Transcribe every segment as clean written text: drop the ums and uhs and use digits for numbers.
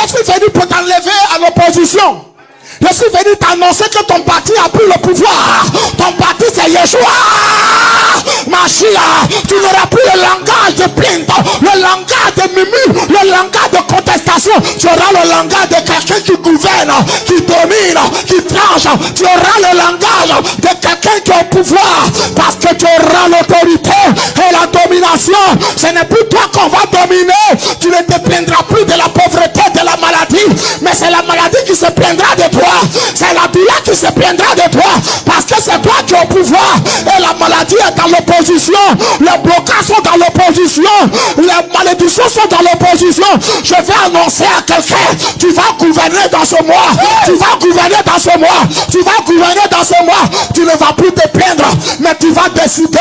Je suis venu pour t'enlever à l'opposition. Je suis venu t'annoncer que ton parti a pris le pouvoir. Ton parti c'est Yeshua. Mashiach, tu n'auras plus le langage de plainte, le langage de murmure, le langage de contestation. Tu auras le langage de quelqu'un qui gouverne, qui domine, qui tranche. Tu auras le langage de quelqu'un qui a le pouvoir, parce que tu auras l'autorité et la domination. Ce n'est plus toi qu'on va dominer. Tu ne te plaindras plus de la pauvreté, de la maladie, mais c'est la maladie qui se plaindra de toi. C'est la douleur qui se plaindra de toi, parce que c'est toi qui as le pouvoir et la maladie est dans l'opposition, les blocages sont dans l'opposition, les malédictions sont dans l'opposition. Je vais annoncer à quelqu'un, tu vas gouverner dans ce mois, tu vas gouverner dans ce mois, tu vas gouverner dans ce mois. Tu ne vas plus te plaindre, mais tu vas décider,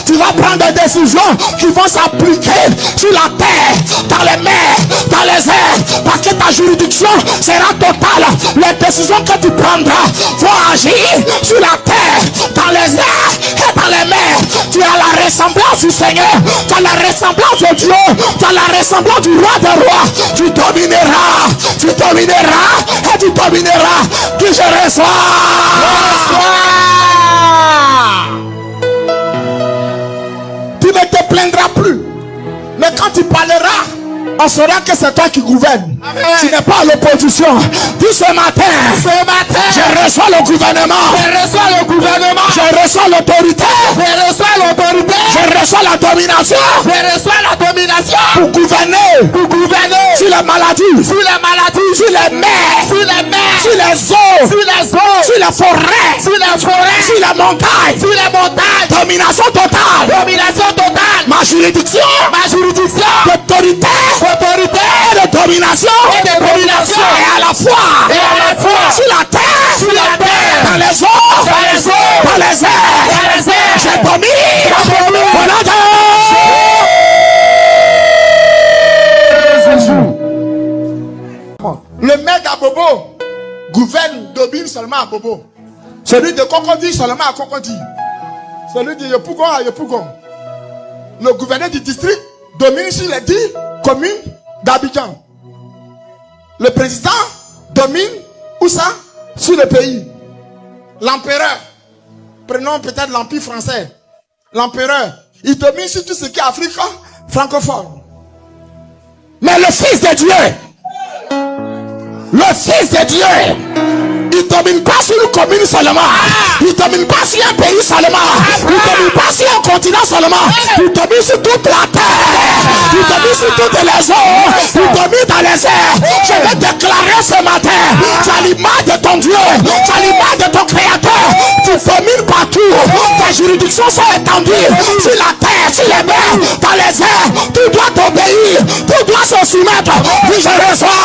tu vas prendre des décisions qui vont s'appliquer sur la terre, dans les mers, dans les airs, parce que ta juridiction sera totale. Les décisions que tu prendras vont agir sur la terre, dans les airs et dans les mers. Tu as la ressemblance du Seigneur, tu as la ressemblance de Dieu, tu as la ressemblance du roi des rois. Tu domineras et tu domineras. Que je reçois. Tu ne te plaindras plus, mais quand tu parleras, on saura que c'est toi qui gouverne. Tu n'es pas à l'opposition. Dis ce matin, je reçois le gouvernement. Je reçois l'autorité. Je reçois la domination. Pour gouverner sur les maladies, sur les mers, sur les eaux, sur les forêts, sur les montagnes. Domination totale. Ma juridiction, d'autorité et de domination, et à la fois sur la terre, dans les eaux, dans les airs. Je domine. Le maire d'Abobo gouverne, domine seulement à Bobo. Celui de Cocody seulement à Cocody. Celui de Yopougon à Yopougon. Le gouverneur du district domine sur les 10 communes d'Abidjan. Le président domine où ça? Sur le pays. L'empereur, prenons peut-être l'empire français. L'empereur, il domine sur tout ce qui est Afrique francophone. Mais le Fils de Dieu, il ne domine pas sur une commune seulement. Il ne domine pas sur un pays seulement. Il ne domine pas sur un continent seulement. Il domine sur toute la terre. Il domine sur toutes les eaux. Il domine dans les airs. Je vais déclarer ce matin, tu as l'image de ton Dieu, tu as l'image de ton Créateur. Tu domines partout. Tes juridictions sont étendues sur la terre, sur les mers, dans les airs. Tu dois t'obéir. Tu dois se soumettre. Puis je reçois.